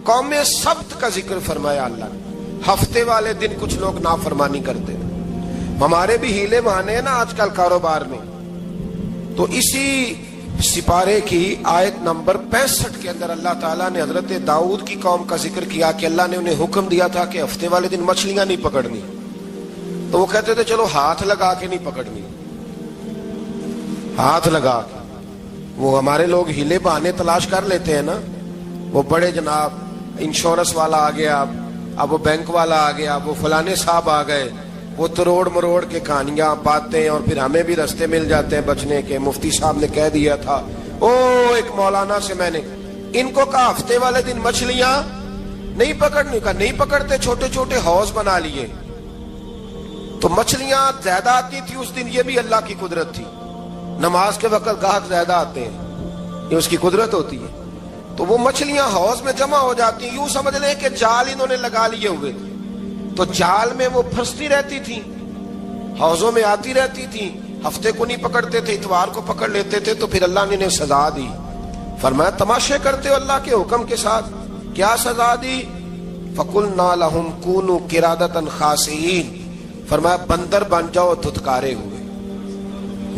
قوم سبت کا ذکر فرمایا اللہ نے. ہفتے والے دن کچھ لوگ نافرمانی کرتے ہیں. ہمارے بھی ہیلے بہانے ہیں نا آج کل کاروبار میں. تو اسی سپارے کی آیت نمبر 65 کے اندر اللہ تعالیٰ نے حضرت داؤد کی قوم کا ذکر کیا کہ اللہ نے انہیں حکم دیا تھا کہ ہفتے والے دن مچھلیاں نہیں پکڑنی. تو وہ کہتے تھے چلو ہاتھ لگا کے نہیں پکڑنی, ہاتھ لگا کے. وہ ہمارے لوگ ہیلے بہانے تلاش کر لیتے ہیں نا. وہ بڑے جناب انشورنس والا آ گیا, اب وہ بینک والا آ گیا, وہ فلانے صاحب آ گئے, وہ تروڑ مروڑ کے کہانیاں باتیں, اور پھر ہمیں بھی رستے مل جاتے ہیں بچنے کے. مفتی صاحب نے کہہ دیا تھا, ایک مولانا سے میں نے ان کو کہا ہفتے والے دن مچھلیاں نہیں پکڑنے کا. نہیں پکڑتے, چھوٹے چھوٹے حوض بنا لیے. تو مچھلیاں زیادہ آتی تھی اس دن, یہ بھی اللہ کی قدرت تھی. نماز کے وقت گاہک زیادہ آتے ہیں, یہ اس کی قدرت ہوتی ہے. تو وہ مچھلیاں حوض میں جمع ہو جاتی. یوں سمجھ لیں کہ جال انہوں نے لگا لیے ہوئے تھے, تو جال میں وہ پھنستی رہتی تھی, حوضوں میں آتی رہتی تھی. ہفتے کو نہیں پکڑتے تھے, اتوار کو پکڑ لیتے تھے. تو پھر اللہ نے انہیں سزا دی. فرمایا تماشے کرتے ہو اللہ کے حکم کے ساتھ. کیا سزا دی؟ فَقُلْنَا لَهُمْ كُونُوا قِرَادَةً خَاسِئِينَ. فرمایا بندر بن جاؤ دھتکارے ہوئے.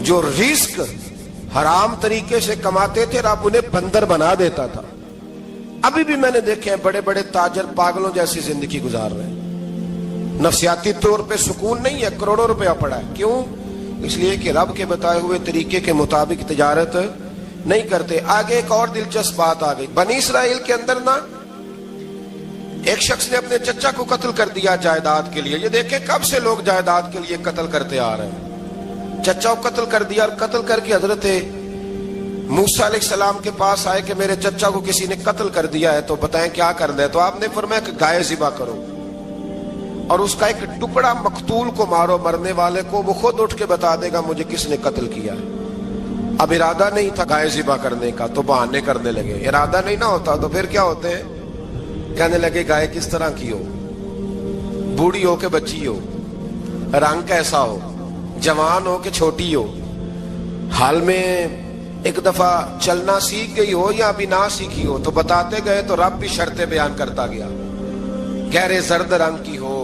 جو رزق حرام طریقے سے کماتے تھے رب انہیں بندر بنا دیتا تھا. ابھی بھی میں نے دیکھے ہیں بڑے بڑے تاجر پاگلوں جیسی زندگی گزار رہے ہیں. نفسیاتی طور پہ سکون نہیں ہے, کروڑوں روپیہ پڑا ہے. کیوں؟ اس لیے کہ رب کے بتائے ہوئے طریقے کے مطابق تجارت نہیں کرتے. آگے ایک اور دلچسپ بات آ گئی. بنی اسرائیل کے اندر نا ایک شخص نے اپنے چچا کو قتل کر دیا جائیداد کے لیے. یہ دیکھیں کب سے لوگ جائیداد کے لیے قتل کرتے آ رہے ہیں. چچا کو قتل کر دیا, اور قتل کر کے حضرت موسیٰ علیہ السلام کے پاس آئے کہ میرے چچا کو کسی نے قتل کر دیا ہے, تو بتائیں کیا کرنا ہے. تو آپ نے فرمایا کہ گائے ذبح کرو, اور اس کا ایک ٹکڑا مقتول کو مارو, مرنے والے کو. وہ خود اٹھ کے بتا دے گا مجھے کس نے قتل کیا ہے. اب ارادہ نہیں تھا گائے ذبح کرنے کا, تو بہانے کرنے لگے. ارادہ نہیں نہ ہوتا تو پھر کیا ہوتے ہیں, کہنے لگے گائے کس طرح کی ہو, بوڑھی ہو کہ بچی ہو, رنگ کیسا ہو, جوان ہو کہ چھوٹی ہو, حال میں ایک دفعہ چلنا سیکھ گئی ہو یا ابھی نہ سیکھی ہو. تو بتاتے گئے تو رب بھی شرطیں بیان کرتا گیا. گہرے زرد رنگ کی ہو,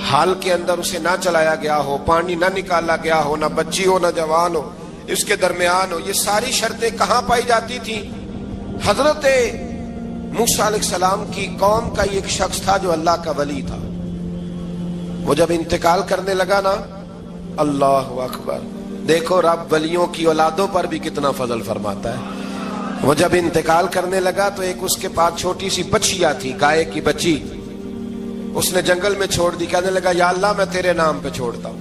حال کے اندر اسے نہ چلایا گیا ہو, پانی نہ نکالا گیا ہو, نہ بچی ہو نہ جوان ہو, اس کے درمیان ہو. یہ ساری شرطیں کہاں پائی جاتی تھی؟ حضرت موسیٰ علیہ السلام کی قوم کا ایک شخص تھا جو اللہ کا ولی تھا. وہ جب انتقال کرنے لگا نا, اللہ اکبر, دیکھو رب ولیوں کی اولادوں پر بھی کتنا فضل فرماتا ہے. وہ جب انتقال کرنے لگا تو ایک اس کے پاس چھوٹی سی بچیا تھی, گائے کی بچی. اس نے جنگل میں چھوڑ دی. کہنے لگا یا اللہ میں تیرے نام پہ چھوڑتا ہوں,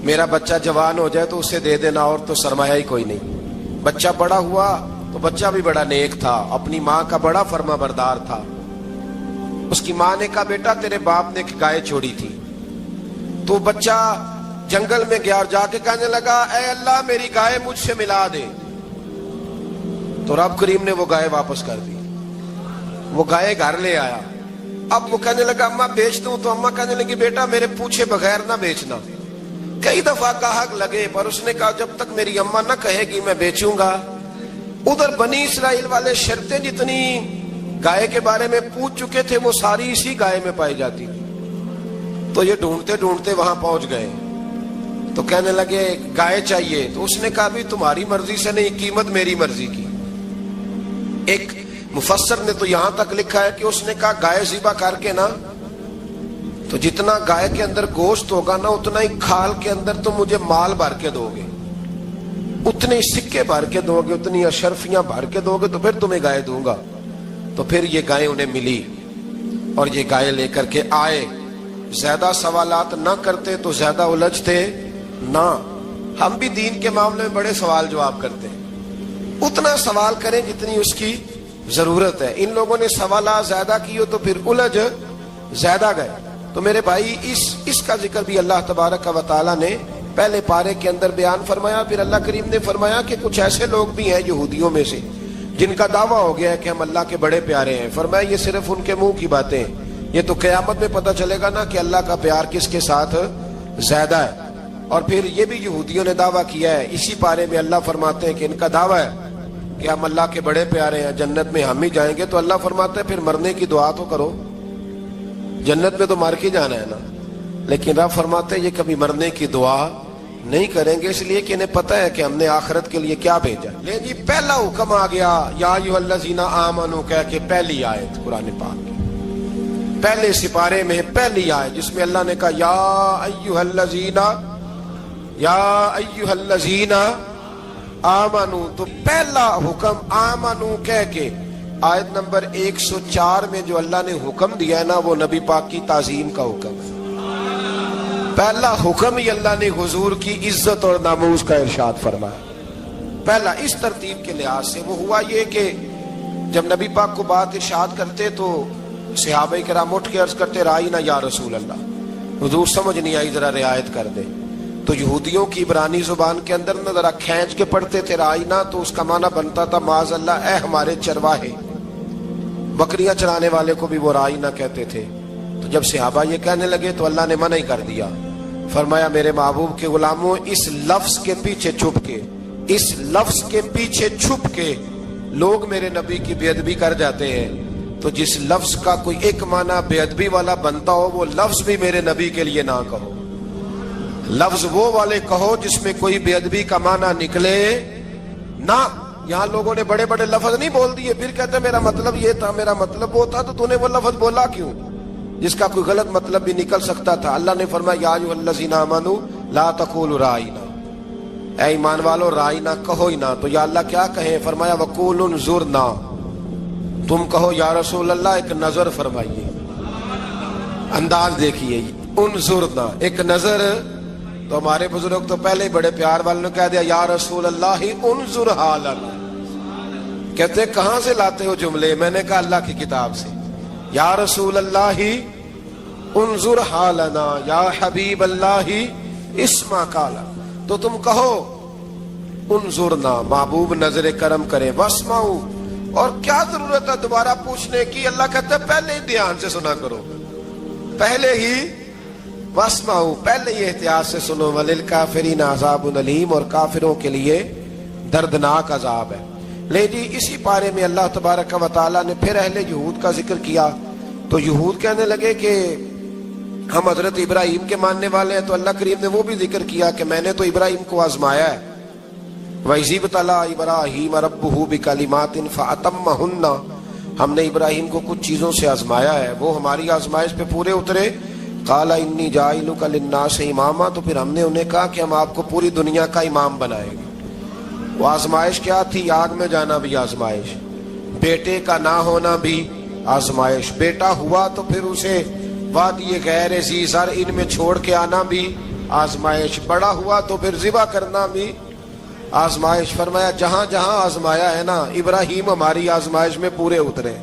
میرا بچہ جوان ہو جائے تو اسے دے دینا, اور تو سرمایہ ہی کوئی نہیں. بچہ بڑا ہوا تو بچہ بھی بڑا نیک تھا, اپنی ماں کا بڑا فرما بردار تھا. اس کی ماں نے کہا بیٹا تیرے باپ نے ایک گائے چھوڑی تھی. تو بچہ جنگل میں گیا اور جا کے کہنے لگا اے اللہ میری گائے مجھ سے ملا دے. تو رب کریم نے وہ گائے واپس کر دی. وہ گائے گھر لے آیا. اب وہ کہنے لگا اماں بیچ دوں, تو اماں کہنے لگی بیٹا میرے پوچھے بغیر نہ بیچنا. کئی دفعہ گاہک لگے, پر اس نے کہا جب تک میری اماں نہ کہے گی میں بیچوں گا. ادھر بنی اسرائیل والے شرطیں جتنی گائے کے بارے میں پوچھ چکے تھے وہ ساری اسی گائے میں پائی جاتی تھی. تو یہ ڈھونڈتے ڈھونڈتے وہاں پہنچ گئے. تو کہنے لگے گائے چاہیے. تو اس نے کہا بھی تمہاری مرضی سے نہیں, قیمت میری مرضی کی. ایک مفسر نے تو یہاں تک لکھا ہے کہ اس نے کہا گائے ذبح کر کے نا, تو جتنا گائے کے اندر گوشت ہوگا نا اتنا ہی کھال کے اندر تو مجھے مال بھر کے دو گے, اتنے سکے بھر کے دو گے, اتنی اشرفیاں بھر کے دو گے, تو پھر تمہیں گائے دوں گا. تو پھر یہ گائے انہیں ملی اور یہ گائے لے کر کے آئے. زیادہ سوالات نہ کرتے تو زیادہ الجھتے نہ. ہم بھی دین کے معاملے میں بڑے سوال جواب کرتے ہیں, اتنا سوال کریں جتنی اس کی ضرورت ہے. ان لوگوں نے سوالات زیادہ کیے تو پھر الجھ زیادہ گئے. تو میرے بھائی اس کا ذکر بھی اللہ تبارک و تعالیٰ نے پہلے پارے کے اندر بیان فرمایا. پھر اللہ کریم نے فرمایا کہ کچھ ایسے لوگ بھی ہیں یہودیوں میں سے جن کا دعویٰ ہو گیا ہے کہ ہم اللہ کے بڑے پیارے ہیں. فرمایا یہ صرف ان کے منہ کی باتیں ہیں, یہ تو قیامت میں پتہ چلے گا نا کہ اللہ کا پیار کس کے ساتھ زیادہ ہے. اور پھر یہ بھی یہودیوں نے دعویٰ کیا ہے. اسی پارے میں اللہ فرماتے ہیں کہ ان کا دعویٰ ہے کہ ہم اللہ کے بڑے پیارے ہیں, جنت میں ہم ہی جائیں گے, تو اللہ فرماتا ہے پھر مرنے کی دعا تو کرو, جنت میں تو مر کے جانا ہے نا. لیکن رب فرماتے ہیں یہ کبھی مرنے کی دعا نہیں کریں گے, اس لیے کہ انہیں پتہ ہے کہ ہم نے آخرت کے لیے کیا بھیجا. لے جی پہلا حکم آ گیا یا ایھا الذین آمنوا کہہ کے, پہلی آیت قرآن پاک کی پہلے سپارے میں پہلی آیت جس میں اللہ نے کہا یا ایھا الذین آمنوا. تو پہلا حکم آمنوا کہہ کے آیت نمبر 104 میں جو اللہ نے حکم دیا ہے نا, وہ نبی پاک کی تعظیم کا حکم ہے. پہلا حکم ہی اللہ نے حضور کی عزت اور ناموس کا ارشاد فرمایا. پہلا اس ترتیب کے لحاظ سے وہ ہوا یہ کہ جب نبی پاک کو بات ارشاد کرتے تو صحابہ کرام اٹھ کے عرض کرتے رائینا یا رسول اللہ, حضور سمجھ نہیں آئی ذرا رعایت کر دے. تو یہودیوں کی عبرانی زبان کے اندر نہ ذرا کھینچ کے پڑھتے تھے رائینا, تو اس کا معنی بنتا تھا معاذ اللہ اے ہمارے چرواہے. بکریاں چرانے والے کو بھی وہ رائینا کہتے تھے. تو جب صحابہ یہ کہنے لگے تو اللہ نے منع ہی کر دیا, فرمایا میرے محبوب کے غلاموں اس لفظ کے پیچھے چھپ کے, اس لفظ کے پیچھے چھپ کے لوگ میرے نبی کی بے ادبی کر جاتے ہیں. تو جس لفظ کا کوئی ایک معنی بے ادبی والا بنتا ہو وہ لفظ بھی میرے نبی کے لیے نہ کہو. لفظ وہ والے کہو جس میں کوئی بے ادبی کا معنی نکلے نہ. یہاں لوگوں نے بڑے بڑے لفظ نہیں بول دیے, پھر کہتے میرا مطلب یہ تھا, میرا مطلب وہ تھا, تو تو نے وہ لفظ بولا کیوں جس کا کوئی غلط مطلب بھی نکل سکتا تھا. اللہ نے فرمایا یا ایھا الذین آمنوا لا تقولوا رائینا, اے ایمان والو رائینا کہو ہی نہ. تو یا اللہ کیا کہیں, فرمایا وقولوا انظرنا, تم کہو یا رسول اللہ ایک نظر فرمائیے. انداز دیکھیے, انظرنا ایک نظر. تو ہمارے بزرگ تو پہلے ہی بڑے پیار والوں نے کہہ دیا یا رسول اللہ انظر حالنا. کہتے کہاں سے لاتے ہو جملے؟ میں نے کہا اللہ کی کتاب سے. یا رسول اللہ انظر حالنا یا حبیب اللہ اسمع قالا. تو تم کہو انظرنا, محبوب نظر کرم کرے, واسمعوا, اور کیا ضرورت ہے دوبارہ پوچھنے کی. اللہ کہتا ہے پہلے ہی دھیان سے سنا کرو, پہلے ہی واسمعوا, پہلے ہی احتیاط سے سنو. وللکافرین عذاب علیم, اور کافروں کے لیے دردناک عذاب ہے. لے جی اسی پارے میں اللہ تبارک و تعالیٰ نے پھر اہل یہود کا ذکر کیا. تو یہود کہنے لگے کہ ہم حضرت ابراہیم کے ماننے والے ہیں. تو اللہ کریم نے وہ بھی ذکر کیا کہ میں نے تو ابراہیم کو آزمایا ہے. وَإِذِ ابْتَلَىٰ إِبْرَاهِيمَ رَبُّهُ بِكَلِمَاتٍ فَأَتَمَّهُنَّ, ہم نے ابراہیم کو کچھ چیزوں سے آزمایا ہے, وہ ہماری آزمائش پہ پورے اترے. قَالَ إِنِّي جَاعِلُكَ لِلنَّاسِ إِمَامًا, تو پھر ہم نے انہیں کہا کہ ہم آپ کو پوری دنیا کا امام بنائیں گے. وہ آزمائش کیا تھی؟ آگ میں جانا بھی آزمائش, بیٹے کا نہ ہونا بھی آزمائش, بیٹا ہوا تو پھر اسے وادی غیر ذی زرع ان میں چھوڑ کے آنا بھی آزمائش, بڑا ہوا تو پھر ذبح کرنا بھی آزمائش. فرمایا جہاں جہاں آزمایا ہے نا ابراہیم ہماری آزمائش میں پورے اترے.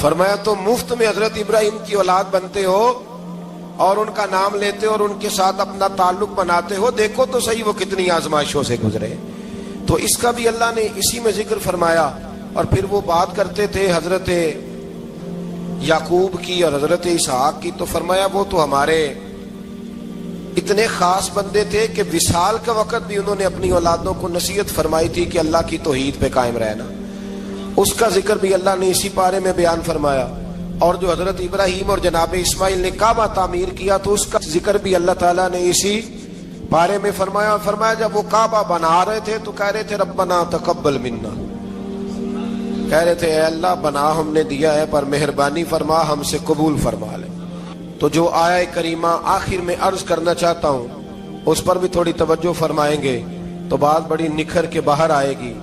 فرمایا تو مفت میں حضرت ابراہیم کی اولاد بنتے ہو اور ان کا نام لیتے ہو اور ان کے ساتھ اپنا تعلق بناتے ہو, دیکھو تو صحیح وہ کتنی آزمائشوں سے گزرے. تو اس کا بھی اللہ نے اسی میں ذکر فرمایا. اور پھر وہ بات کرتے تھے حضرت یعقوب کی اور حضرت اسحاق کی. تو فرمایا وہ تو ہمارے اتنے خاص بندے تھے کہ وصال کے وقت بھی انہوں نے اپنی اولادوں کو نصیحت فرمائی تھی کہ اللہ کی توحید پہ قائم رہنا. اس کا ذکر بھی اللہ نے اسی پارے میں بیان فرمایا. اور جو حضرت ابراہیم اور جناب اسماعیل نے کعبہ تعمیر کیا تو اس کا ذکر بھی اللہ تعالیٰ نے اسی پارے میں فرمایا. فرمایا جب وہ کعبہ بنا رہے تھے تو کہہ رہے تھے ربنا تقبل منا, کہہ رہے تھے اے اللہ بنا ہم نے دیا ہے پر مہربانی فرما ہم سے قبول فرما لے. تو جو آیہ کریمہ آخر میں عرض کرنا چاہتا ہوں اس پر بھی تھوڑی توجہ فرمائیں گے تو بات بڑی نکھر کے باہر آئے گی.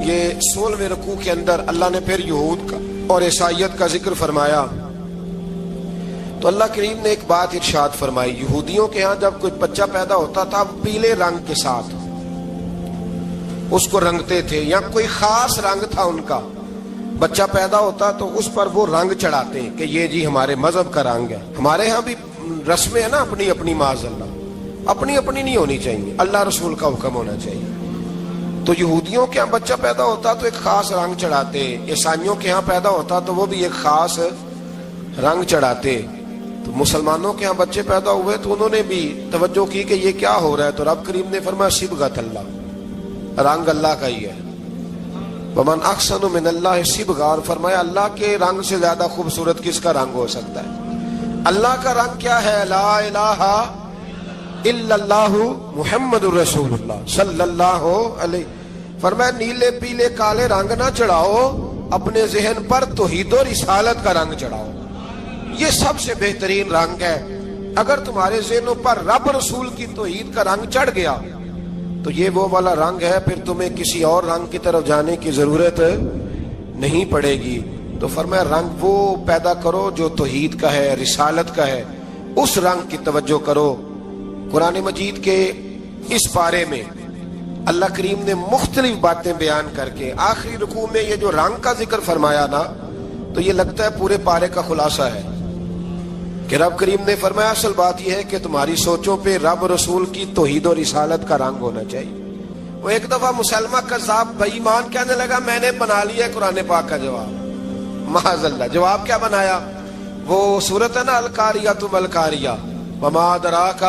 یہ 16ویں رکوع کے اندر اللہ نے پھر یہود کا اور عیسائیت کا ذکر فرمایا. تو اللہ کریم نے ایک بات ارشاد فرمائی. یہودیوں کے ہاں جب کوئی بچہ پیدا ہوتا تھا پیلے رنگ کے ساتھ اس کو رنگتے تھے, یا کوئی خاص رنگ تھا ان کا. بچہ پیدا ہوتا تو اس پر وہ رنگ چڑھاتے کہ یہ جی ہمارے مذہب کا رنگ ہے. ہمارے ہاں بھی رسمیں ہیں نا اپنی اپنی, معاذ اللہ اپنی اپنی نہیں ہونی چاہیے, اللہ رسول کا حکم ہونا چاہیے. تو یہودیوں کے ہاں بچہ پیدا ہوتا تو ایک خاص رنگ چڑھاتے, عیسائیوں کے ہاں پیدا ہوتا تو وہ بھی ایک خاص رنگ چڑھاتے. تو مسلمانوں کے ہاں بچے پیدا ہوئے تو انہوں نے بھی توجہ کی کہ یہ کیا ہو رہا ہے. تو رب کریم نے فرمایا صبغۃ اللہ, رنگ اللہ کا ہی ہے. ومن احسن من اللہ صبغا، اور فرمایا اللہ کے رنگ سے زیادہ خوبصورت کس کا رنگ ہو سکتا ہے؟ اللہ کا رنگ کیا ہے؟ لا الہ الا اللہ محمد الرسول اللہ صلی اللہ علیہ. فرمایا نیلے پیلے کالے رنگ نہ چڑھاؤ، اپنے ذہن پر توحید و رسالت کا رنگ چڑھاؤ. یہ سب سے بہترین رنگ ہے. اگر تمہارے ذہنوں پر رب رسول کی توحید کا رنگ چڑھ گیا تو یہ وہ والا رنگ ہے، پھر تمہیں کسی اور رنگ کی طرف جانے کی ضرورت نہیں پڑے گی. تو فرمایا رنگ وہ پیدا کرو جو توحید کا ہے، رسالت کا ہے، اس رنگ کی توجہ کرو. قرآن مجید کے اس پارے میں اللہ کریم نے مختلف باتیں بیان کر کے آخری رکوع میں یہ جو رنگ کا ذکر فرمایا نا، تو یہ لگتا ہے پورے پارے کا خلاصہ ہے کہ رب کریم نے فرمایا اصل بات یہ ہے کہ تمہاری سوچوں پہ رب رسول کی توحید و رسالت کا رنگ ہونا چاہیے. وہ ایک دفعہ مسلمہ کذاب بے ایمان کہنے لگا میں نے بنا لیا قرآن پاک کا جواب. معاذ اللہ. جواب کیا بنایا؟ وہ سورت ہے نا القاریۃ ملقاریہ، وما ادراک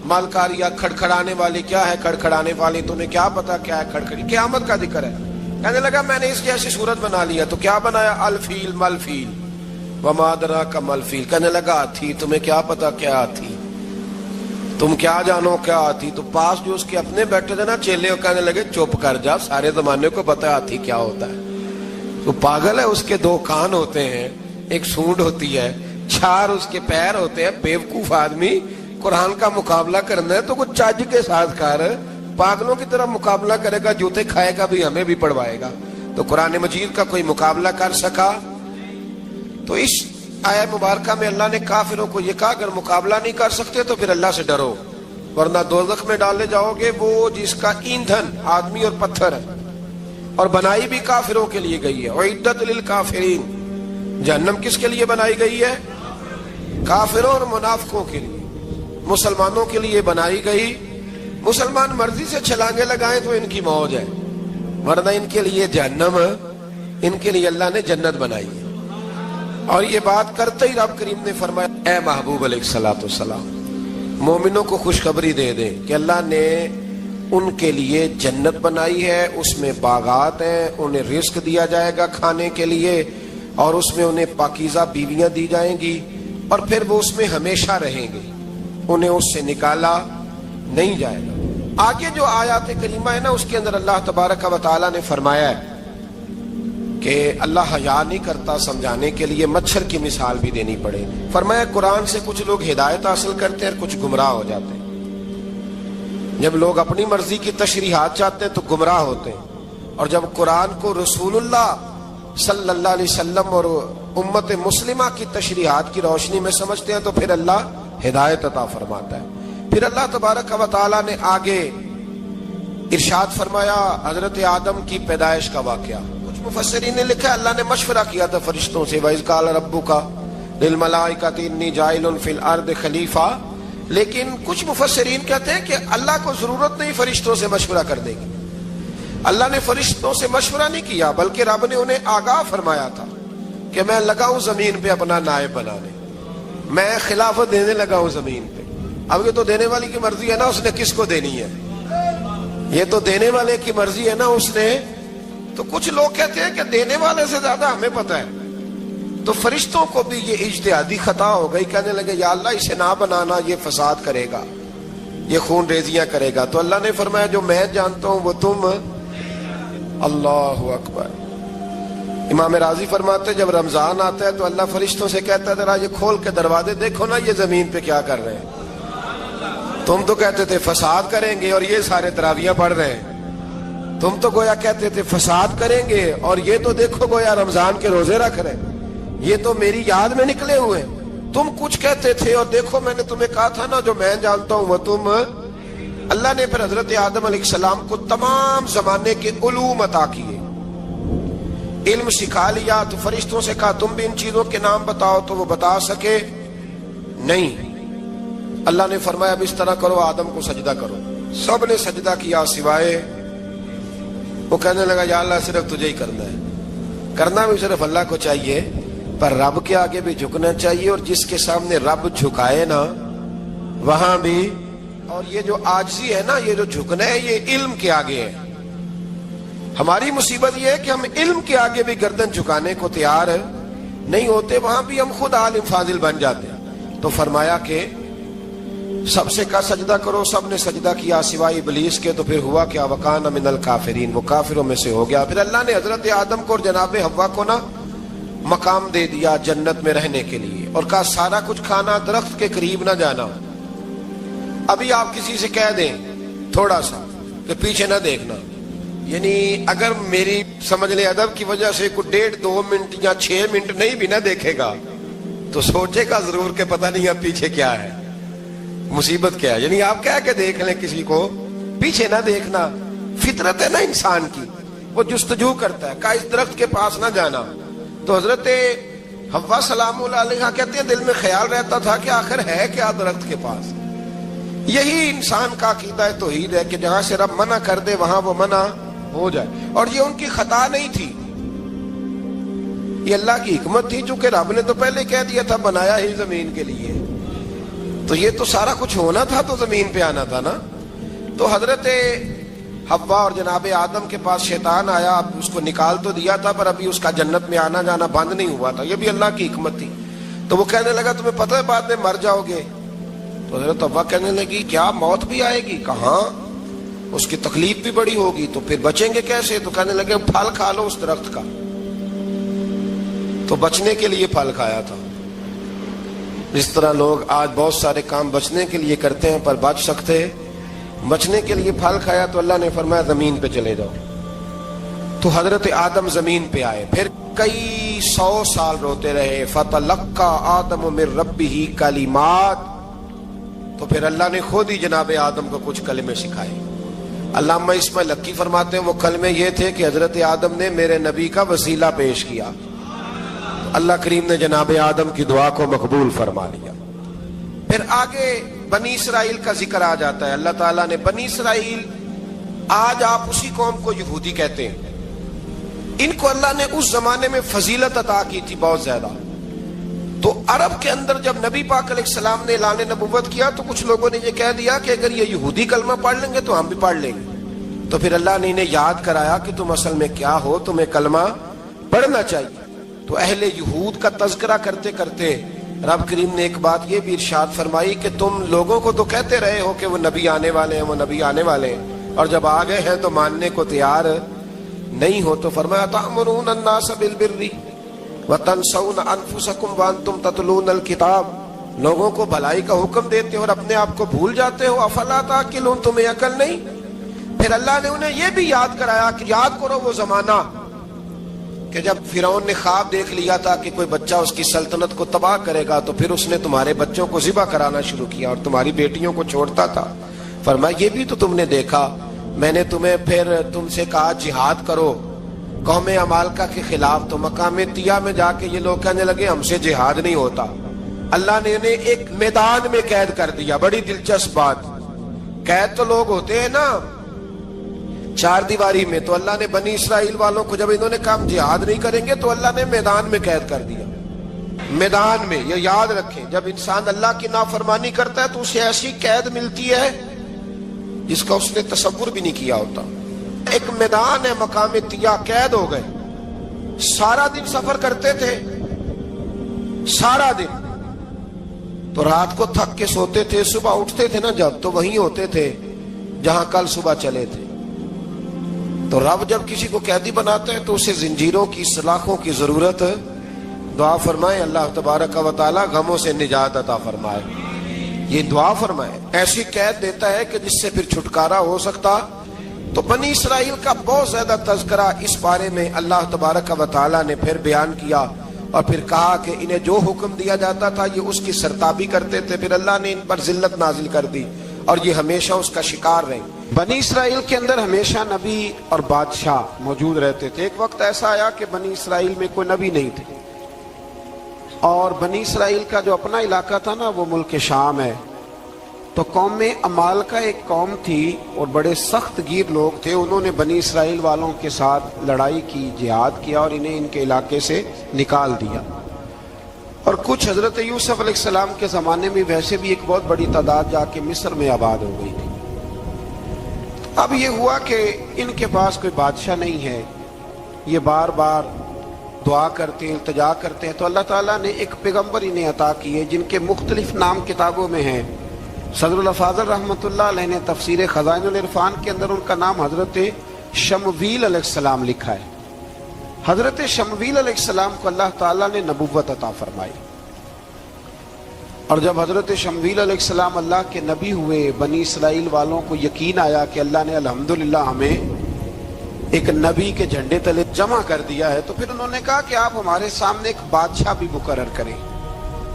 ملقاریہ، کھڑکھڑانے والی. کیا ہے کھڑکھڑانے والی؟ تمہیں کیا پتا کیا ہے کھڑکھڑی؟ قیامت کا ذکر ہے. کہنے لگا میں نے اس کی ایسی صورت بنا لیا. تو کیا بنایا؟ الفیل ملفیل، وما ادراک ملفیل. کہنے لگا ہاتھی. تمہیں کیا پتا کیا ہاتھی؟ تم کیا جانو کیا ہاتھی؟ تو پاس جو اس کے اپنے بیٹھے تھے نا چیلے، کہنے لگے چپ کر جا، سارے زمانے کو پتا ہے ہاتھی کیا ہوتا ہے. تو پاگل ہے، اس کے دو کان ہوتے ہیں، ایک سونڈ ہوتی ہے، چار اس کے پیر ہوتے ہیں. بیوقوف آدمی قرآن کا مقابلہ کرنا ہے تو کچھ چاج کے ساتھ کر. پاگلوں کی طرح مقابلہ کرے گا، جوتے کھائے گا بھی، ہمیں بھی پڑھوائے گا. تو قرآن مجید کا کوئی مقابلہ کر سکا؟ تو اس آیہ مبارکہ میں اللہ نے کافروں کو یہ کہا اگر مقابلہ نہیں کر سکتے تو پھر اللہ سے ڈرو، ورنہ دوزخ میں ڈالے جاؤ گے، وہ جس کا ایندھن آدمی اور پتھر ہے، اور بنائی بھی کافروں کے لیے گئی ہے. اعدت للکافرین، جہنم کس کے لیے بنائی گئی ہے؟ کافروں اور منافقوں کے لیے. مسلمانوں کے لیے بنائی گئی. مسلمان مرضی سے چھلانگے لگائیں تو ان کی موج ہے، ورنہ ان کے لیے جہنم، ان کے لیے اللہ نے جنت بنائی ہے. اور یہ بات کرتے ہی رب کریم نے فرمایا اے محبوب علیہ الصلوۃ والسلام، مومنوں کو خوشخبری دے دے کہ اللہ نے ان کے لیے جنت بنائی ہے، اس میں باغات ہیں، انہیں رزق دیا جائے گا کھانے کے لیے، اور اس میں انہیں پاکیزہ بیویاں دی جائیں گی، اور پھر وہ اس میں ہمیشہ رہیں گے، انہیں اس سے نکالا نہیں جائے گا. آگے جو آیات کریمہ ہے نا، اس کے اندر اللہ تبارک و تعالیٰ نے فرمایا ہے کہ اللہ حیا نہیں کرتا سمجھانے کے لیے مچھر کی مثال بھی دینی پڑے. فرمایا قرآن سے کچھ لوگ ہدایت حاصل کرتے ہیں اور کچھ گمراہ ہو جاتے ہیں. جب لوگ اپنی مرضی کی تشریحات چاہتے ہیں تو گمراہ ہوتے ہیں، اور جب قرآن کو رسول اللہ صلی اللہ علیہ وسلم اور امت مسلمہ کی تشریحات کی روشنی میں سمجھتے ہیں تو پھر اللہ ہدایت عطا فرماتا ہے. پھر اللہ تبارک و تعالیٰ نے آگے ارشاد فرمایا حضرت آدم کی پیدائش کا واقعہ. کچھ مفسرین نے لکھا اللہ نے مشورہ کیا تھا فرشتوں سے، وَإِذْ قَالَ رَبُّكَ لِلْمَلَائِكَةِ إِنِّي جَاعِلٌ فِي الْأَرْضِ خَلِيفَةً. لیکن کچھ مفسرین کہتے ہیں کہ اللہ کو ضرورت نہیں فرشتوں سے مشورہ کرنے کی. اللہ نے فرشتوں سے مشورہ نہیں کیا، بلکہ رب نے انہیں آگاہ فرمایا تھا کہ میں لگا ہوں زمین پہ اپنا نائب بنانے، میں خلافت دینے لگا ہوں زمین پہ. اب یہ تو دینے والی کی مرضی ہے نا اس نے کس کو دینی ہے، یہ تو دینے والے کی مرضی ہے نا اس نے. تو کچھ لوگ کہتے ہیں کہ دینے والے سے زیادہ ہمیں پتہ ہے. تو فرشتوں کو بھی یہ اجتہادی خطا ہو گئی، کہنے لگے یا اللہ اسے نہ بنانا، یہ فساد کرے گا، یہ خون ریزیاں کرے گا. تو اللہ نے فرمایا جو میں جانتا ہوں وہ تم. اللہ اکبر. امام راضی فرماتے جب رمضان آتا ہے تو اللہ فرشتوں سے کہتا ہے ذرا یہ کھول کے دروازے دیکھو نا یہ زمین پہ کیا کر رہے ہیں. تم تو کہتے تھے فساد کریں گے اور یہ سارے تراویحیں پڑھ رہے ہیں. تم تو گویا کہتے تھے فساد کریں گے اور یہ تو دیکھو گویا رمضان کے روزے رکھ رہے ہیں، یہ تو میری یاد میں نکلے ہوئے. تم کچھ کہتے تھے اور دیکھو میں نے تمہیں کہا تھا نا جو میں جانتا ہوں وہ تم. اللہ نے پھر حضرت آدم علیہ السلام کو تمام زمانے کے علوم عطا کیے، علم سکھا لیا. تو فرشتوں سے کہا تم بھی ان چیزوں کے نام بتاؤ، تو وہ بتا سکے نہیں. اللہ نے فرمایا اب اس طرح کرو آدم کو سجدہ کرو. سب نے سجدہ کیا سوائے وہ. کہنے لگا یا اللہ صرف تجھے ہی کرنا ہے، کرنا بھی صرف اللہ کو چاہیے، پر رب کے آگے بھی جھکنا چاہیے، اور جس کے سامنے رب جھکائے نا وہاں بھی. اور یہ جو عاجزی ہے نا، یہ جو جھکنا ہے یہ علم کے آگے ہے. ہماری مصیبت یہ ہے کہ ہم علم کے آگے بھی گردن جھکانے کو تیار نہیں ہوتے، وہاں بھی ہم خود عالم فاضل بن جاتے ہیں۔ تو فرمایا کہ سب سے کا سجدہ کرو، سب نے سجدہ کیا سوائے ابلیس کے، تو پھر ہوا کیا؟ وکان من الکافرین، وہ کافروں میں سے ہو گیا۔ پھر اللہ نے حضرت آدم کو اور جناب حوا کو نا مقام دے دیا جنت میں رہنے کے لیے، اور کہا سارا کچھ کھانا، درخت کے قریب نہ جانا۔ ابھی آپ کسی سے کہہ دیں تھوڑا سا کہ پیچھے نہ دیکھنا، یعنی اگر میری سمجھ لیں ادب کی وجہ سے کوئی 1.5-2 منٹ یا 6 منٹ نہیں بھی نہ دیکھے گا تو سوچے گا ضرور کہ پتہ نہیں اب پیچھے کیا ہے، مصیبت کیا ہے۔ یعنی آپ کہہ کے دیکھ لیں کسی کو، پیچھے نہ دیکھنا فطرت ہے نا انسان کی، وہ جستجو کرتا ہے، کہا اس درخت کے پاس نہ جانا۔ تو حضرت حوا سلام اللہ علیہا کہتے ہیں دل میں خیال رہتا تھا کہ آخر ہے کیا درخت کے پاس۔ یہی انسان کا عقیدہ توحید ہے کہ جہاں سے رب منع کر دے وہاں وہ منع ہو جائے، اور یہ ان کی خطا نہیں تھی، یہ اللہ کی حکمت تھی، چونکہ رب نے تو پہلے کہہ دیا تھا بنایا ہی زمین کے لیے، تو یہ تو سارا کچھ ہونا تھا تو زمین پہ آنا تھا نا۔ تو حضرت حوا اور جناب آدم کے پاس شیطان آیا، اب اس کو نکال تو دیا تھا پر ابھی اس کا جنت میں آنا جانا بند نہیں ہوا تھا، یہ بھی اللہ کی حکمت تھی۔ تو وہ کہنے لگا تمہیں پتہ ہے بعد میں مر جاؤ گے؟ تو حضرت حوا کہنے لگی کیا موت بھی آئے گی؟ کہاں، اس کی تکلیف بھی بڑی ہوگی، تو پھر بچیں گے کیسے؟ تو کہنے لگے پھل کھا لو اس درخت کا، تو بچنے کے لیے پھل کھایا تھا۔ اس طرح لوگ آج بہت سارے کام بچنے کے لیے کرتے ہیں پر بچ سکتے، بچنے کے لیے پھل کھایا تو اللہ نے فرمایا زمین پہ چلے جاؤ۔ تو حضرت آدم زمین پہ آئے، پھر کئی 100 سال روتے رہے۔ فَتَلَقَّى آدَمُ مِن رَبِّهِ کَلِمَاتٍ، تو پھر اللہ نے خود ہی جناب آدم کو کچھ کلمے سکھائے۔ علامہ اسماعیل حقی فرماتے ہیں وہ کلمے یہ تھے کہ حضرت آدم نے میرے نبی کا وسیلہ پیش کیا، اللہ کریم نے جناب آدم کی دعا کو مقبول فرما لیا۔ پھر آگے بنی اسرائیل کا ذکر آ جاتا ہے۔ اللہ تعالیٰ نے بنی اسرائیل، آج آپ اسی قوم کو یہودی کہتے ہیں، ان کو اللہ نے اس زمانے میں فضیلت عطا کی تھی بہت زیادہ۔ تو عرب کے اندر جب نبی پاک علیہ السلام نے اعلان نبوت کیا تو کچھ لوگوں نے یہ کہہ دیا کہ اگر یہ یہودی کلمہ پڑھ لیں گے تو ہم بھی پڑھ لیں گے۔ تو پھر اللہ نے انہیں یاد کرایا کہ تم اصل میں کیا ہو، تمہیں کلمہ پڑھنا چاہیے۔ تو اہل یہود کا تذکرہ کرتے کرتے رب کریم نے ایک بات یہ بھی ارشاد فرمائی کہ تم لوگوں کو تو کہتے رہے ہو کہ وہ نبی آنے والے ہیں، وہ نبی آنے والے ہیں، اور جب آ گئے ہیں تو ماننے کو تیار نہیں ہو۔ تو فرمایا تأمرون الناس بالبر وتنسون انفسکم وانتم تتلون الکتاب، لوگوں کو بھلائی کا حکم دیتے ہو اور اپنے آپ کو بھول جاتے ہو، افلا تعقلون، تمہیں عقل نہیں؟ پھر اللہ نے انہیں یہ بھی یاد کرایا کہ یاد کرو وہ زمانہ کہ جب فرعون نے خواب دیکھ لیا تھا کہ کوئی بچہ اس کی سلطنت کو تباہ کرے گا، تو پھر اس نے تمہارے بچوں کو ذبح کرانا شروع کیا اور تمہاری بیٹیوں کو چھوڑتا تھا۔ فرمایا یہ بھی تو تم نے دیکھا، میں نے تمہیں پھر تم سے کہا جہاد کرو قوم عمالقہ کے خلاف، تو مقام طیہ میں جا کے یہ لوگ کہنے لگے ہم سے جہاد نہیں ہوتا۔ اللہ نے انہیں ایک میدان میں قید کر دیا۔ بڑی دلچسپ بات، قید تو لوگ ہوتے ہیں نا چار دیواری میں، تو اللہ نے بنی اسرائیل والوں کو جب انہوں نے کہا جہاد نہیں کریں گے تو اللہ نے میدان میں قید کر دیا۔ میدان میں، یہ یاد رکھیں، جب انسان اللہ کی نافرمانی کرتا ہے تو اسے ایسی قید ملتی ہے جس کا اس نے تصور بھی نہیں کیا ہوتا۔ ایک میدان ہے مقام طیہ، قید ہو گئے، سارا دن سفر کرتے تھے، سارا دن، تو رات کو تھک کے سوتے تھے، صبح اٹھتے تھے نا جب، تو وہیں ہوتے تھے جہاں کل صبح چلے تھے۔ تو رب جب کسی کو قیدی بناتا ہے تو اسے زنجیروں کی، سلاخوں کی ضرورت، دعا فرمائے اللہ تبارک و تعالی غموں سے نجات عطا فرمائے، یہ دعا فرمائے۔ ایسی قید دیتا ہے کہ جس سے پھر چھٹکارا ہو سکتا۔ تو بنی اسرائیل کا بہت زیادہ تذکرہ اس بارے میں اللہ تبارک و تعالی نے پھر بیان کیا، اور پھر کہا کہ انہیں جو حکم دیا جاتا تھا یہ اس کی سرتابی کرتے تھے، پھر اللہ نے ان پر ذلت نازل کر دی اور یہ ہمیشہ اس کا شکار رہے۔ بنی اسرائیل کے اندر ہمیشہ نبی اور بادشاہ موجود رہتے تھے۔ ایک وقت ایسا آیا کہ بنی اسرائیل میں کوئی نبی نہیں تھے، اور بنی اسرائیل کا جو اپنا علاقہ تھا نا وہ ملک شام ہے، تو قوم عمالقہ ایک قوم تھی اور بڑے سخت گیر لوگ تھے، انہوں نے بنی اسرائیل والوں کے ساتھ لڑائی کی، جہاد کیا اور انہیں ان کے علاقے سے نکال دیا۔ اور کچھ حضرت یوسف علیہ السلام کے زمانے میں ویسے بھی ایک بہت بڑی تعداد جا کے مصر میں آباد ہو گئی تھی۔ اب یہ ہوا کہ ان کے پاس کوئی بادشاہ نہیں ہے، یہ بار بار دعا کرتے ہیں، التجا کرتے ہیں، تو اللہ تعالیٰ نے ایک پیغمبر انہیں عطا کیے جن کے مختلف نام کتابوں میں ہیں۔ صدر الافاضل رحمۃ اللہ علیہ نے تفسیر خزائن العرفان کے اندر ان کا نام حضرت شمویل علیہ السلام لکھا ہے۔ حضرت شمویل علیہ السلام کو اللہ تعالیٰ نے نبوت عطا فرمائی، اور جب حضرت شمویل علیہ السلام اللہ کے نبی ہوئے، بنی اسرائیل والوں کو یقین آیا کہ اللہ نے الحمدللہ ہمیں ایک نبی کے جھنڈے تلے جمع کر دیا ہے، تو پھر انہوں نے کہا کہ آپ ہمارے سامنے ایک بادشاہ بھی مقرر کریں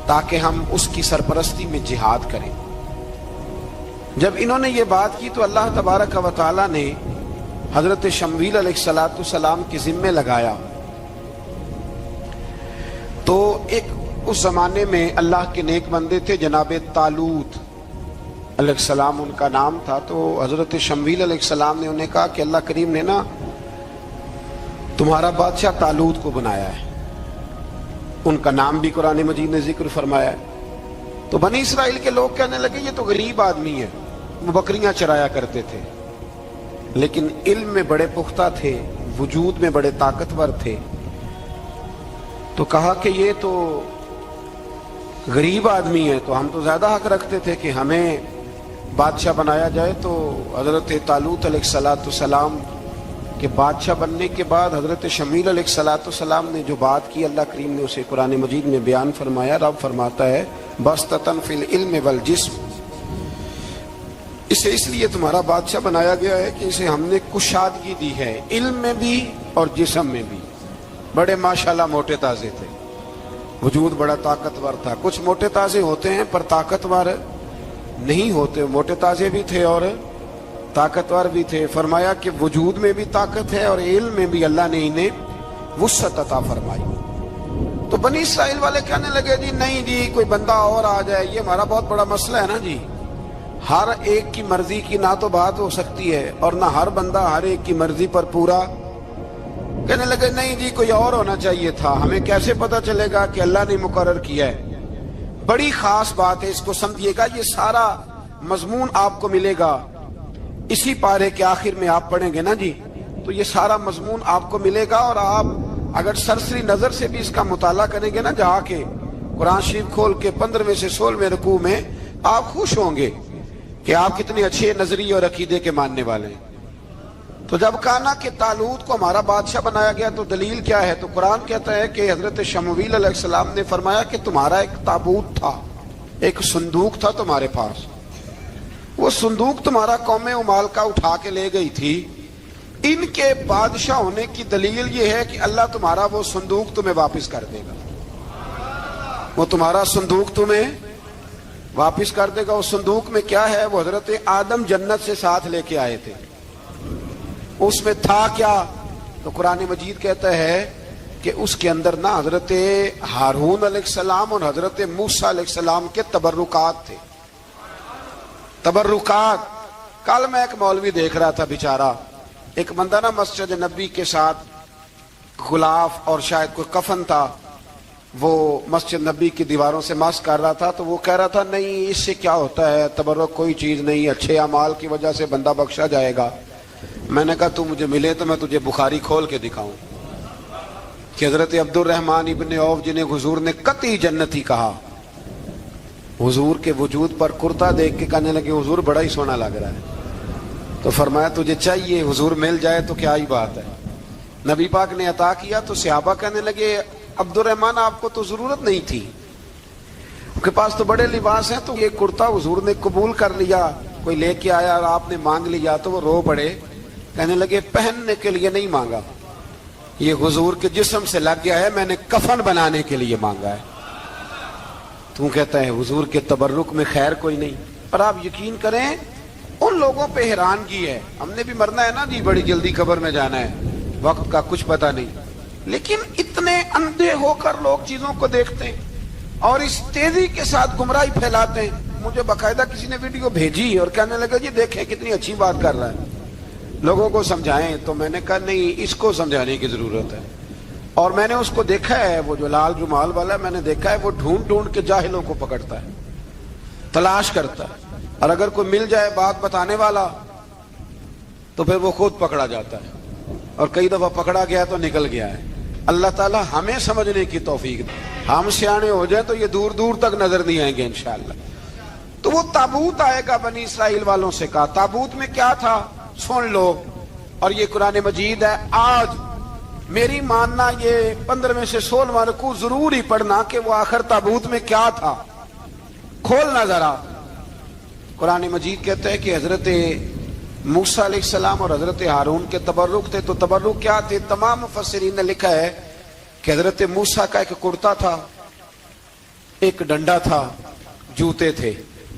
تاکہ ہم اس کی سرپرستی میں جہاد کریں۔ جب انہوں نے یہ بات کی تو اللہ تبارک و تعالیٰ نے حضرت شمویل علیہ السلام کے ذمے لگایا۔ تو ایک اس زمانے میں اللہ کے نیک بندے تھے، جناب طالوت علیہ السلام ان کا نام تھا۔ تو حضرت شمویل علیہ السلام نے انہیں کہا کہ اللہ کریم نے نا تمہارا بادشاہ طالوت کو بنایا ہے، ان کا نام بھی قرآن مجید نے ذکر فرمایا ہے۔ تو بنی اسرائیل کے لوگ کہنے لگے یہ تو غریب آدمی ہے، وہ بکریاں چرایا کرتے تھے، لیکن علم میں بڑے پختہ تھے، وجود میں بڑے طاقتور تھے۔ تو کہا کہ یہ تو غریب آدمی ہے، تو ہم تو زیادہ حق رکھتے تھے کہ ہمیں بادشاہ بنایا جائے۔ تو حضرت طالوت علیہ السلام کے بادشاہ بننے کے بعد حضرت شمویل علیہ السلام نے جو بات کی، اللہ کریم نے اسے قرآن مجید میں بیان فرمایا۔ رب فرماتا ہے بسطۃ فی العلم والجسم، اسے اس لیے تمہارا بادشاہ بنایا گیا ہے کہ اسے ہم نے کشادگی دی ہے، علم میں بھی اور جسم میں بھی۔ بڑے ماشاءاللہ موٹے تازے تھے، وجود بڑا طاقتور تھا۔ کچھ موٹے تازے ہوتے ہیں پر طاقتور نہیں ہوتے، موٹے تازے بھی تھے اور طاقتور بھی تھے۔ فرمایا کہ وجود میں بھی طاقت ہے اور علم میں بھی اللہ نے انہیں وسعت عطا فرمائی۔ تو بنی اسرائیل والے کہنے لگے جی نہیں جی کوئی بندہ اور آ جائے، یہ ہمارا بہت بڑا مسئلہ ہے نا جی، ہر ایک کی مرضی کی نہ تو بات ہو سکتی ہے اور نہ ہر بندہ ہر ایک کی مرضی پر پورا۔ کہنے لگے نہیں جی کوئی اور ہونا چاہیے تھا، ہمیں کیسے پتا چلے گا کہ اللہ نے مقرر کیا ہے؟ بڑی خاص بات ہے، اس کو سمجھیے گا، یہ سارا مضمون آپ کو ملے گا اسی پارے کے آخر میں، آپ پڑھیں گے نا جی تو یہ سارا مضمون آپ کو ملے گا، اور آپ اگر سرسری نظر سے بھی اس کا مطالعہ کریں گے نا، جا کے قرآن شریف کھول کے 15ویں سے 16ویں رکوع میں، آپ خوش ہوں گے کہ آپ کتنے اچھے نظریے اور عقیدے کے ماننے والے ہیں۔ تو جب کہا نا کہ طالوت کو ہمارا بادشاہ بنایا گیا تو دلیل کیا ہے؟ تو قرآن کہتا ہے کہ حضرت شمویل علیہ السلام نے فرمایا کہ تمہارا ایک تابوت تھا، ایک صندوق تھا تمہارے پاس، وہ صندوق تمہارا قوم عمالقہ اٹھا کے لے گئی تھی، ان کے بادشاہ ہونے کی دلیل یہ ہے کہ اللہ تمہارا وہ صندوق تمہیں واپس کر دے گا، وہ تمہارا صندوق تمہیں واپس کر دے گا۔ اس صندوق میں کیا ہے؟ وہ حضرت آدم جنت سے ساتھ لے کے آئے تھے، اس میں تھا کیا؟ تو قرآن مجید کہتا ہے کہ اس کے اندر نا حضرت ہارون علیہ السلام اور حضرت موسیٰ علیہ السلام کے تبرکات تھے، تبرکات۔ کل میں ایک مولوی دیکھ رہا تھا بیچارہ، ایک بندہ نا مسجد نبی کے ساتھ غلاف اور شاید کوئی کفن تھا، وہ مسجد نبی کی دیواروں سے مس کر رہا تھا، تو وہ کہہ رہا تھا نہیں اس سے کیا ہوتا ہے، تبرک کوئی چیز نہیں، اچھے اعمال کی وجہ سے بندہ بخشا جائے گا۔ میں نے کہا تو مجھے ملے تو میں تجھے بخاری کھول کے دکھاؤں کہ حضرت عبد الرحمن ابن عوف جنہیں حضور نے قطعی جنتی کہا، حضور کے وجود پر کرتا دیکھ کے کہنے لگے حضور بڑا ہی سونا لگ رہا ہے، تو فرمایا تجھے چاہیے حضور مل جائے تو کیا ہی بات ہے۔ نبی پاک نے عطا کیا تو صحابہ کہنے لگے عبد الرحمن آپ کو تو ضرورت نہیں تھی، آپ کے پاس تو بڑے لباس ہیں، تو یہ کرتا حضور نے قبول کر لیا، کوئی لے کے آیا اور آپ نے مانگ لیا۔ تو وہ رو پڑے، کہنے لگے پہننے کے لیے نہیں مانگا، یہ حضور کے جسم سے لگ گیا ہے، میں نے کفن بنانے کے لیے مانگا ہے۔ تو کہتا ہے حضور کے تبرک میں خیر کوئی نہیں۔ اور آپ یقین کریں ان لوگوں پہ حیرانگی ہے، ہم نے بھی مرنا ہے نا جی، بڑی جلدی قبر میں جانا ہے، وقت کا کچھ پتہ نہیں، لیکن اتنے اندھے ہو کر لوگ چیزوں کو دیکھتے ہیں اور اس تیزی کے ساتھ گمراہی پھیلاتے ہیں۔ مجھے باقاعدہ کسی نے ویڈیو بھیجی اور کہنے لگا جی دیکھیں کتنی اچھی بات کر رہا ہے، لوگوں کو سمجھائیں۔ تو میں نے کہا نہیں، اس کو سمجھانے کی ضرورت ہے، اور میں نے اس کو دیکھا ہے، وہ جو لال رومال والا میں نے دیکھا ہے، وہ ڈھونڈ ڈھونڈ کے جاہلوں کو پکڑتا ہے، تلاش کرتا ہے، اور اگر کوئی مل جائے بات بتانے والا تو پھر وہ خود پکڑا جاتا ہے، اور کئی دفعہ پکڑا گیا تو نکل گیا ہے۔ اللہ تعالیٰ ہمیں سمجھنے کی توفیق دے، ہم سیانے ہو جائیں تو یہ دور دور تک نظر نہیں آئیں گے انشاءاللہ۔ تو وہ تابوت آئے گا، بنی اسرائیل والوں سے کہا تابوت میں کیا تھا سن لو، اور یہ قرآن مجید ہے۔ آج میری ماننا یہ 15 سے 16 رکوع ضرور ہی پڑھنا کہ وہ آخر تابوت میں کیا تھا، کھولنا ذرا۔ قرآن مجید کہتے ہیں کہ حضرت موسیٰ علیہ السلام اور حضرت ہارون کے تبرک تھے۔ تو تبرک کیا تھے؟ تمام مفسرین نے لکھا ہے کہ حضرت موسیٰ کا ایک کرتا تھا، ایک ڈنڈا تھا، جوتے تھے،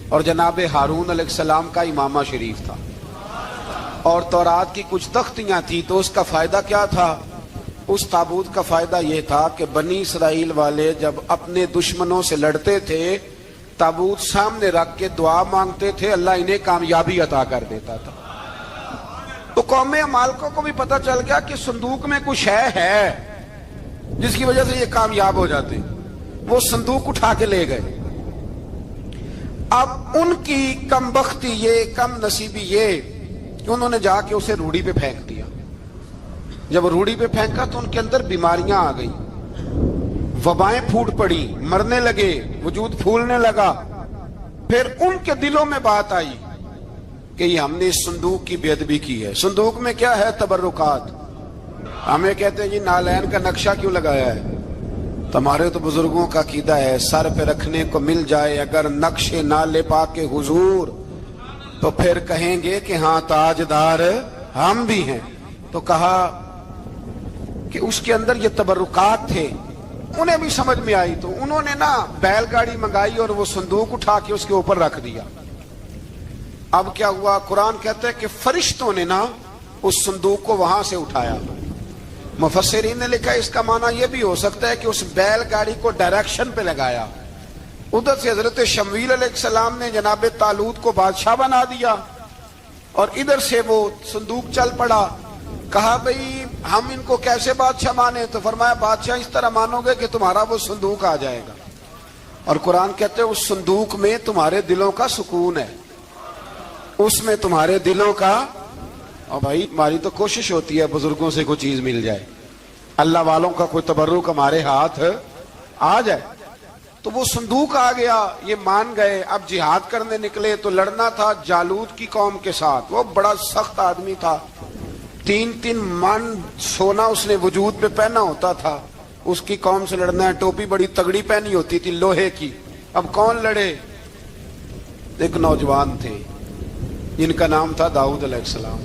اور جناب ہارون علیہ السلام کا امامہ شریف تھا، اور تورات کی کچھ تختیاں تھی۔ تو اس کا فائدہ کیا تھا؟ اس تابوت کا فائدہ یہ تھا کہ بنی اسرائیل والے جب اپنے دشمنوں سے لڑتے تھے، تابوت سامنے رکھ کے دعا مانگتے تھے، اللہ انہیں کامیابی عطا کر دیتا تھا۔ تو قوم عمالقہ کو بھی پتہ چل گیا کہ صندوق میں کچھ ہے جس کی وجہ سے یہ کامیاب ہو جاتے، وہ صندوق اٹھا کے لے گئے۔ اب ان کی کم بختی یہ، کم نصیبی یہ کہ انہوں نے جا کے اسے روڑی پہ پھینک دیا۔ جب روڑی پہ پھینکا تو ان کے اندر بیماریاں آ گئیں، وبائیں پھوٹ پڑی، مرنے لگے، وجود پھولنے لگا۔ پھر ان کے دلوں میں بات آئی کہ یہ ہم نے اس صندوق کی بے ادبی کی ہے۔ صندوق میں کیا ہے؟ تبرکات۔ ہمیں کہتے ہیں جی نالین کا نقشہ کیوں لگایا ہے؟ تمہارے تو بزرگوں کا عقیدہ ہے سر پہ رکھنے کو مل جائے اگر نقش نالے پاک حضور تو پھر کہیں گے کہ ہاں تاجدار ہم بھی ہیں۔ تو کہا کہ اس کے اندر یہ تبرکات تھے، انہیں بھی سمجھ میں آئی، تو انہوں نے نا بیل گاڑی منگائی اور وہ صندوق اٹھا کے اس کے اوپر رکھ دیا۔ اب کیا ہوا؟ قرآن کہتا ہے کہ فرشتوں نے نا اس صندوق کو وہاں سے اٹھایا۔ مفسرین نے لکھا اس کا معنی یہ بھی ہو سکتا ہے کہ اس بیل گاڑی کو ڈائریکشن پہ لگایا، ادھر سے حضرت شمویل علیہ السلام نے جناب طالوت کو بادشاہ بنا دیا، اور ادھر سے وہ صندوق چل پڑا۔ کہا بھئی ہم ان کو کیسے بادشاہ مانے؟ تو فرمایا بادشاہ اس طرح مانو گے کہ تمہارا وہ صندوق آ جائے گا، اور قرآن کہتے ہیں اس صندوق میں تمہارے دلوں کا سکون ہے، اس میں تمہارے دلوں کا۔ اور بھائی ہماری تو کوشش ہوتی ہے بزرگوں سے کوئی چیز مل جائے، اللہ والوں کا کوئی تبرک ہمارے ہاتھ آ جائے۔ تو وہ صندوق آ گیا، یہ مان گئے۔ اب جہاد کرنے نکلے تو لڑنا تھا جالوت کی قوم کے ساتھ۔ وہ بڑا سخت آدمی تھا، 3 من سونا اس نے وجود پہ پہنا ہوتا تھا۔ اس کی قوم سے لڑنا ہے، ٹوپی بڑی تگڑی پہنی ہوتی تھی لوہے کی۔ اب کون لڑے؟ ایک نوجوان تھے جن کا نام تھا داؤد علیہ السلام،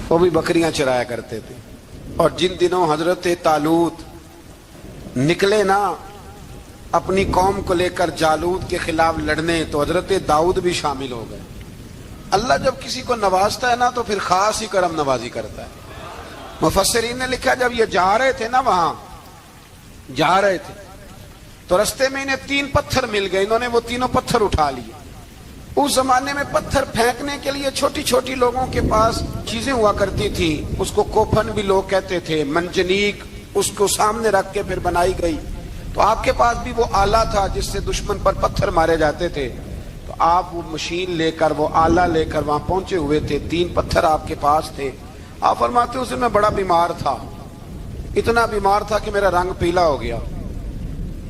وہ بھی بکریاں چرایا کرتے تھے۔ اور جن دنوں حضرت طالوت نکلے نا اپنی قوم کو لے کر جالوت کے خلاف لڑنے، تو حضرت داؤد بھی شامل ہو گئے۔ اللہ جب کسی کو نوازتا ہے نا تو پھر خاص ہی کرم نوازی کرتا ہے۔ مفسرین نے لکھا جب یہ جا رہے تھے نا، وہاں جا رہے تھے تو رستے میں انہیں 3 پتھر مل گئے، انہوں نے وہ تینوں پتھر اٹھا لیے۔ اس زمانے میں پتھر پھینکنے کے لیے چھوٹی چھوٹی لوگوں کے پاس چیزیں ہوا کرتی تھی، اس کو کوپھن بھی لوگ کہتے تھے، منجنیق، اس کو سامنے رکھ کے پھر بنائی گئی۔ تو آپ کے پاس بھی وہ آلہ تھا جس سے دشمن پر پتھر مارے جاتے تھے، تو آپ وہ مشین لے کر، وہ آلہ لے کر وہاں پہنچے ہوئے تھے۔ 3 پتھر آپ کے پاس تھے۔ آپ فرماتے ہیں اس دن میں بڑا بیمار تھا، اتنا بیمار تھا کہ میرا رنگ پیلا ہو گیا۔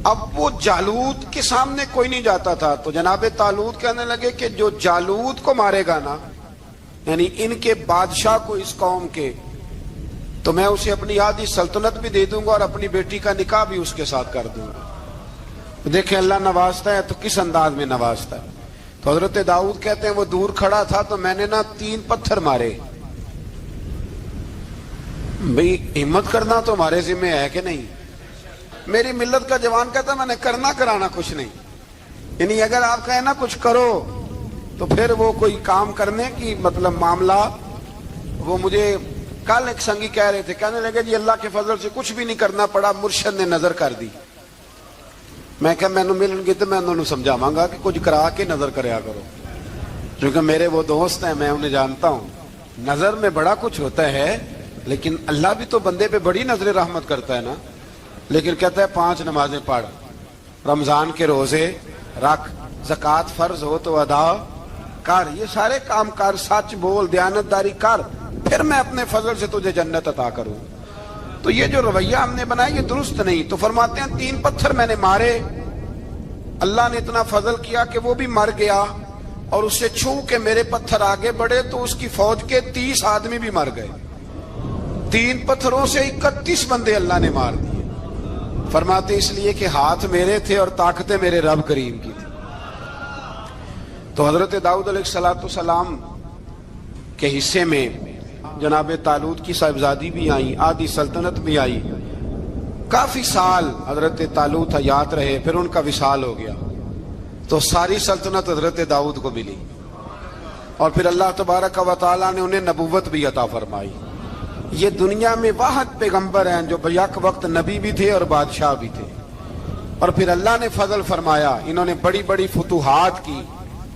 اب وہ جالوت کے سامنے کوئی نہیں جاتا تھا، تو جناب طالوت کہنے لگے کہ جو جالوت کو مارے گا نا، یعنی ان کے بادشاہ کو اس قوم کے، تو میں اسے اپنی آدھی سلطنت بھی دے دوں گا اور اپنی بیٹی کا نکاح بھی اس کے ساتھ کر دوں گا۔ دیکھیں اللہ نوازتا ہے تو کس انداز میں نوازتا ہے۔ تو حضرت داؤد کہتے ہیں وہ دور کھڑا تھا تو میں نے نا 3 پتھر مارے۔ بھئی ہمت کرنا تو ہمارے ذمہ ہے کہ نہیں؟ میری ملت کا جوان کہتا ہے میں نے کرنا کرانا کچھ نہیں، یعنی اگر آپ کہیں نا کچھ کرو تو پھر وہ کوئی کام کرنے کی مطلب معاملہ۔ وہ مجھے کل ایک سنگی کہہ رہے تھے، کہنے لگے جی اللہ کے فضل سے کچھ بھی نہیں کرنا پڑا، مرشد نے نظر کر دی۔ میں کہا میں ملن گی تو میں انہوں نے سمجھاواں گا کہ کچھ کرا کے نظر کریا کرو، کیونکہ میرے وہ دوست ہیں، میں انہیں جانتا ہوں۔ نظر میں بڑا کچھ ہوتا ہے، لیکن اللہ بھی تو بندے پہ بڑی نظر رحمت کرتا ہے نا۔ لیکن کہتا ہے 5 نمازیں پڑھ، رمضان کے روزے رکھ، زکوٰۃ فرض ہو تو ادا کر، یہ سارے کام کر، سچ بول، دیانتداری کر، پھر میں اپنے فضل سے تجھے جنت عطا کروں۔ تو یہ جو رویہ ہم نے بنایا یہ درست نہیں۔ تو فرماتے ہیں 3 پتھر میں نے مارے، اللہ نے اتنا فضل کیا کہ وہ بھی مر گیا، اور اسے چھو کے میرے پتھر آگے بڑھے تو اس کی فوج کے 30 آدمی بھی مر گئے۔ 3 پتھروں سے 31 بندے اللہ نے مار دیے۔ فرماتے اس لیے کہ ہاتھ میرے تھے اور طاقتیں میرے رب کریم کی تھی۔ تو حضرت داؤد علیہ السلام کے حصے میں جناب طالوت کی صاحبزادی بھی آئی، آدھی سلطنت بھی آئی۔ کافی سال حضرت طالوت حیات رہے، پھر ان کا وصال ہو گیا، تو ساری سلطنت حضرت داؤد کو ملی، اور پھر اللہ تبارک و تعالیٰ نے انہیں نبوت بھی عطا فرمائی۔ یہ دنیا میں واحد پیغمبر ہیں جو بیک وقت نبی بھی تھے اور بادشاہ بھی تھے، اور پھر اللہ نے فضل فرمایا، انہوں نے بڑی بڑی فتوحات کی،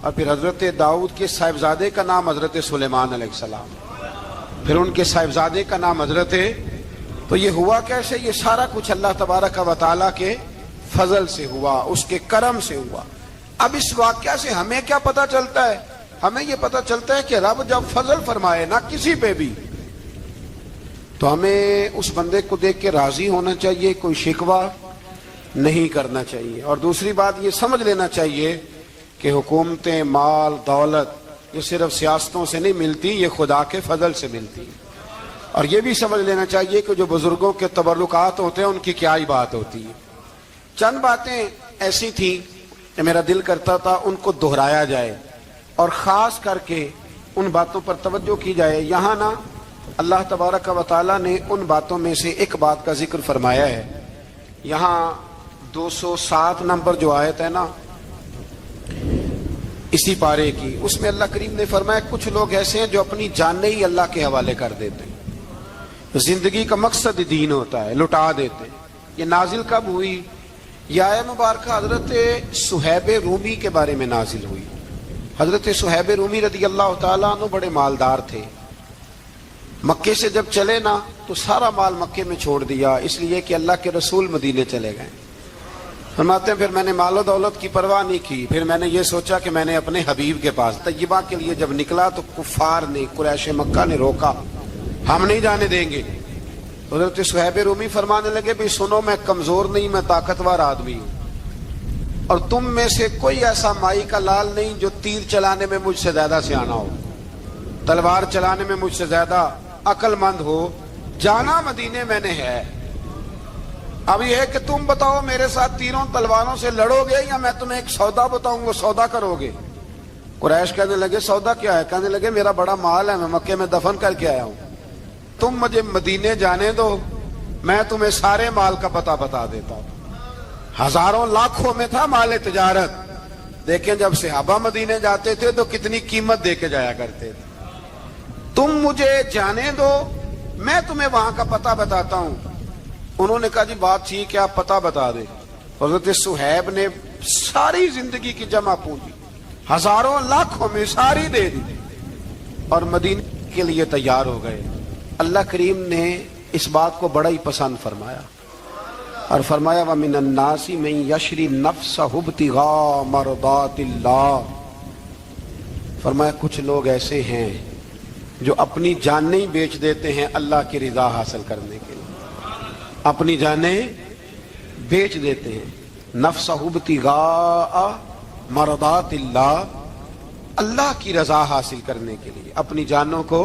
اور پھر حضرت داؤد کے صاحبزادے کا نام حضرت سلیمان علیہ السلام، پھر ان کے صاحبزادے کا نام حضرت۔ تو یہ ہوا کیسے؟ یہ سارا کچھ اللہ تبارک و تعالیٰ کے فضل سے ہوا، اس کے کرم سے ہوا۔ اب اس واقعہ سے ہمیں کیا پتہ چلتا ہے؟ ہمیں یہ پتہ چلتا ہے کہ رب جب فضل فرمائے نہ کسی پہ بھی، تو ہمیں اس بندے کو دیکھ کے راضی ہونا چاہیے، کوئی شکوہ نہیں کرنا چاہیے۔ اور دوسری بات یہ سمجھ لینا چاہیے کہ حکومتیں، مال، دولت یہ صرف سیاستوں سے نہیں ملتی، یہ خدا کے فضل سے ملتی۔ اور یہ بھی سمجھ لینا چاہیے کہ جو بزرگوں کے تبرکات ہوتے ہیں ان کی کیا ہی بات ہوتی ہے۔ چند باتیں ایسی تھیں کہ میرا دل کرتا تھا ان کو دہرایا جائے، اور خاص کر کے ان باتوں پر توجہ کی جائے۔ یہاں نا اللہ تبارک و تعالیٰ نے ان باتوں میں سے ایک بات کا ذکر فرمایا ہے۔ یہاں 207 نمبر جو آیت ہے نا اسی پارے کی، اس میں اللہ کریم نے فرمایا کچھ لوگ ایسے ہیں جو اپنی جانیں ہی اللہ کے حوالے کر دیتے ہیں، زندگی کا مقصد دین ہوتا ہے، لٹا دیتے ہیں۔ یہ نازل کب ہوئی؟ یہ آیت مبارکہ حضرت صہیب رومی کے بارے میں نازل ہوئی۔ حضرت صہیب رومی رضی اللہ تعالیٰ عنہ بڑے مالدار تھے، مکے سے جب چلے نا تو سارا مال مکے میں چھوڑ دیا، اس لیے کہ اللہ کے رسول مدینے چلے گئے۔ فرماتے ہیں پھر میں نے مال و دولت کی پرواہ نہیں کی، پھر میں نے یہ سوچا کہ میں نے اپنے حبیب کے پاس طیبہ کے لیے جب نکلا تو کفار نے، قریش مکہ نے روکا، ہم نہیں جانے دیں گے۔ حضرت صہیب رومی فرمانے لگے بھی سنو، میں کمزور نہیں، میں طاقتور آدمی ہوں، اور تم میں سے کوئی ایسا مائی کا لال نہیں جو تیر چلانے میں مجھ سے زیادہ سیانا ہو، تلوار چلانے میں مجھ سے زیادہ عقل مند ہو، جانا مدینے میں نے ہے۔ اب یہ ہے کہ تم بتاؤ میرے ساتھ تیروں تلواروں سے لڑو گے یا میں تمہیں ایک سودا بتاؤں، وہ سودا کرو گے؟ قریش کہنے لگے سودا کیا ہے؟ کہنے لگے میرا بڑا مال ہے، میں مکے میں دفن کر کے آیا ہوں، تم مجھے مدینے جانے دو، میں تمہیں سارے مال کا پتہ بتا دیتا ہوں۔ ہزاروں لاکھوں میں تھا مال تجارت، دیکھیں جب صحابہ مدینے جاتے تھے تو کتنی قیمت دے کے جایا کرتے تھے۔ تم مجھے جانے دو، میں تمہیں وہاں کا پتہ بتاتا ہوں۔ انہوں نے کہا جی بات ٹھیک ہے، آپ پتہ بتا دیں۔ حضرت صہیب نے ساری زندگی کی جمع پونجی ہزاروں لاکھوں میں ساری دے دی اور مدینے کے لیے تیار ہو گئے۔ اللہ کریم نے اس بات کو بڑا ہی پسند فرمایا اور فرمایا وَمِنَ النَّاسِ مَن يَشْرِي نَفْسَهُ ابْتِغَاءَ مَرْضَاتِ اللَّهِ، فرمایا کچھ لوگ ایسے ہیں جو اپنی جانیں ہی بیچ دیتے ہیں اللہ کی رضا حاصل کرنے کے لیے، اپنی جانیں بیچ دیتے ہیں۔ نَفْسَهُ ابْتِغَاءَ مَرْضَاتِ اللَّهِ، اللہ کی رضا حاصل کرنے کے لیے اپنی جانوں کو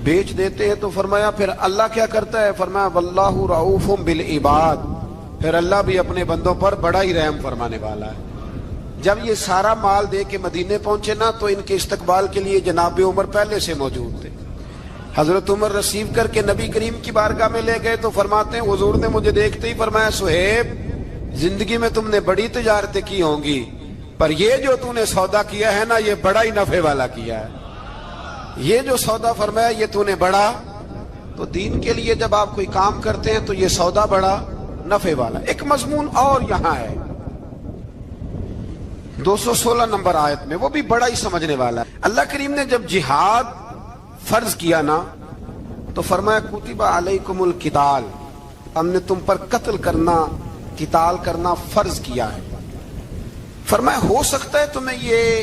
بیچ دیتے ہیں۔ تو فرمایا پھر اللہ کیا کرتا ہے؟ فرمایا واللہ رؤوف بالعباد، پھر اللہ بھی اپنے بندوں پر بڑا ہی رحم فرمانے والا ہے۔ جب یہ سارا مال دے کے مدینے پہنچے نا تو ان کے استقبال کے لیے جناب عمر پہلے سے موجود تھے۔ حضرت عمر رسیو کر کے نبی کریم کی بارگاہ میں لے گئے تو فرماتے ہیں حضور نے مجھے دیکھتے ہی فرمایا صہیب زندگی میں تم نے بڑی تجارتیں کی ہوں گی، پر یہ جو تو نے سودا کیا ہے نا یہ بڑا ہی نفع والا کیا ہے، یہ جو سودا فرمایا یہ تو نے بڑا۔ تو دین کے لیے جب آپ کوئی کام کرتے ہیں تو یہ سودا بڑا نفع والا۔ ایک مضمون اور یہاں ہے 216 نمبر آیت میں، وہ بھی بڑا ہی سمجھنے والا ہے۔ اللہ کریم نے جب جہاد فرض کیا نا تو فرمایا کتب علیکم القتال، ہم نے تم پر قتل کرنا، قتال کرنا فرض کیا ہے۔ فرمایا ہو سکتا ہے تمہیں یہ